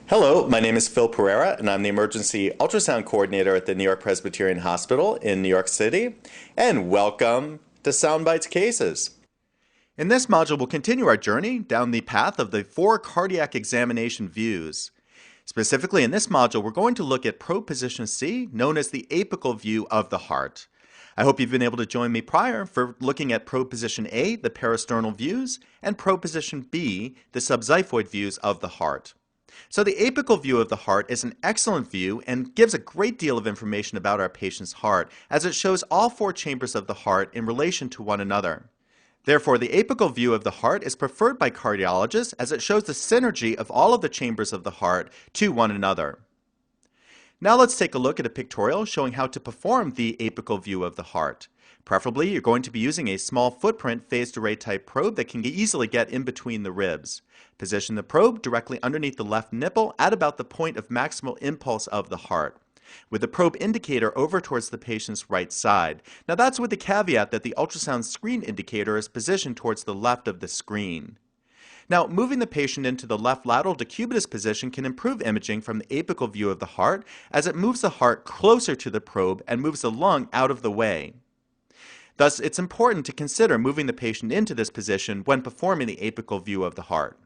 Hello, my name is Phil Pereira, and I'm the Emergency Ultrasound Coordinator at the New York Presbyterian Hospital in New York City. And welcome to Soundbites Cases. In this module, we'll continue our journey down the path of the 4 cardiac examination views. Specifically, in this module, we're going to look at probe position C, known as the apical view of the heart. I hope you've been able to join me prior for looking at probe position A, the parasternal views, and probe position B, the subxiphoid views of the heart. So the apical view of the heart is an excellent view and gives a great deal of information about our patient's heart, as it shows all 4 chambers of the heart in relation to one another. Therefore, the apical view of the heart is preferred by cardiologists as it shows the synergy of all of the chambers of the heart to one another. Now let's take a look at a pictorial showing how to perform the apical view of the heart. Preferably, you're going to be using a small footprint phased array type probe that can easily get in between the ribs. Position the probe directly underneath the left nipple at about the point of maximal impulse of the heart, with the probe indicator over towards the patient's right side. Now that's with the caveat that the ultrasound screen indicator is positioned towards the left of the screen. Now, moving the patient into the left lateral decubitus position can improve imaging from the apical view of the heart, as it moves the heart closer to the probe and moves the lung out of the way. Thus, it's important to consider moving the patient into this position when performing the apical view of the heart.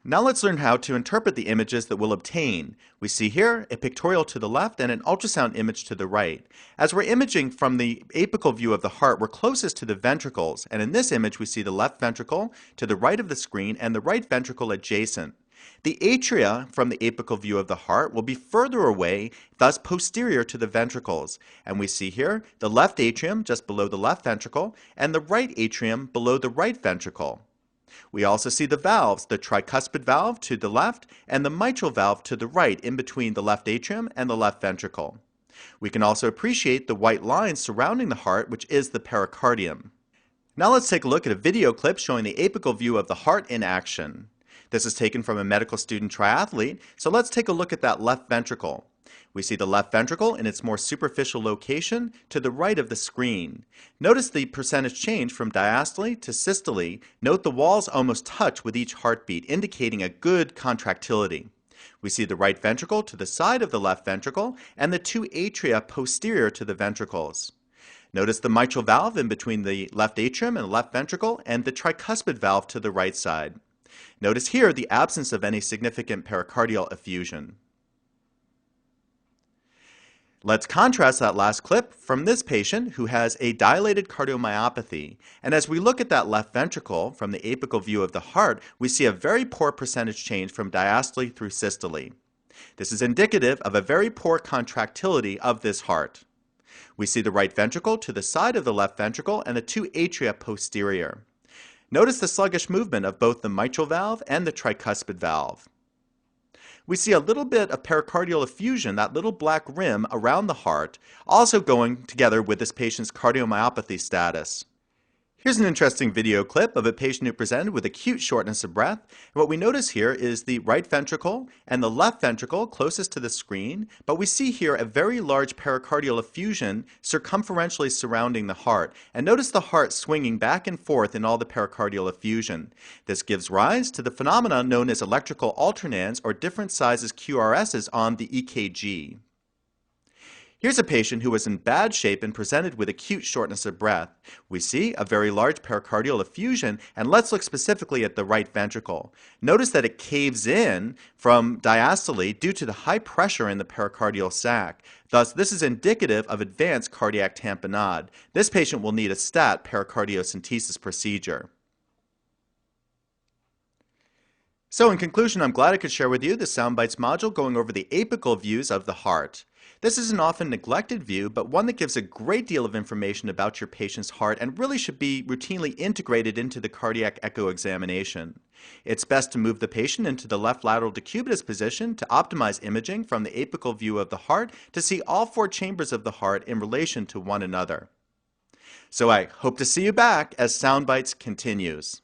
Now let's learn how to interpret the images that we'll obtain. We see here a pictorial to the left and an ultrasound image to the right. As we're imaging from the apical view of the heart, we're closest to the ventricles, and in this image we see the left ventricle to the right of the screen and the right ventricle adjacent. The atria from the apical view of the heart will be further away, thus posterior to the ventricles. And we see here the left atrium just below the left ventricle and the right atrium below the right ventricle. We also see the valves, the tricuspid valve to the left and the mitral valve to the right in between the left atrium and the left ventricle. We can also appreciate the white line surrounding the heart, which is the pericardium. Now let's take a look at a video clip showing the apical view of the heart in action. This is taken from a medical student triathlete, so let's take a look at that left ventricle. We see the left ventricle in its more superficial location to the right of the screen. Notice the percentage change from diastole to systole. Note the walls almost touch with each heartbeat, indicating a good contractility. We see the right ventricle to the side of the left ventricle and the 2 atria posterior to the ventricles. Notice the mitral valve in between the left atrium and the left ventricle and the tricuspid valve to the right side. Notice here the absence of any significant pericardial effusion. Let's contrast that last clip from this patient who has a dilated cardiomyopathy. And as we look at that left ventricle from the apical view of the heart, we see a very poor percentage change from diastole through systole. This is indicative of a very poor contractility of this heart. We see the right ventricle to the side of the left ventricle and the 2 atria posterior. Notice the sluggish movement of both the mitral valve and the tricuspid valve. We see a little bit of pericardial effusion, that little black rim around the heart, also going together with this patient's cardiomyopathy status. Here's an interesting video clip of a patient who presented with acute shortness of breath. And what we notice here is the right ventricle and the left ventricle closest to the screen, but we see here a very large pericardial effusion circumferentially surrounding the heart. And notice the heart swinging back and forth in all the pericardial effusion. This gives rise to the phenomenon known as electrical alternans, or different sizes QRSs on the EKG. Here's a patient who was in bad shape and presented with acute shortness of breath. We see a very large pericardial effusion, and let's look specifically at the right ventricle. Notice that it caves in from diastole due to the high pressure in the pericardial sac. Thus, this is indicative of advanced cardiac tamponade. This patient will need a stat pericardiocentesis procedure. So in conclusion, I'm glad I could share with you the Soundbites module going over the apical views of the heart. This is an often neglected view, but one that gives a great deal of information about your patient's heart and really should be routinely integrated into the cardiac echo examination. It's best to move the patient into the left lateral decubitus position to optimize imaging from the apical view of the heart to see all 4 chambers of the heart in relation to one another. So I hope to see you back as Soundbites continues.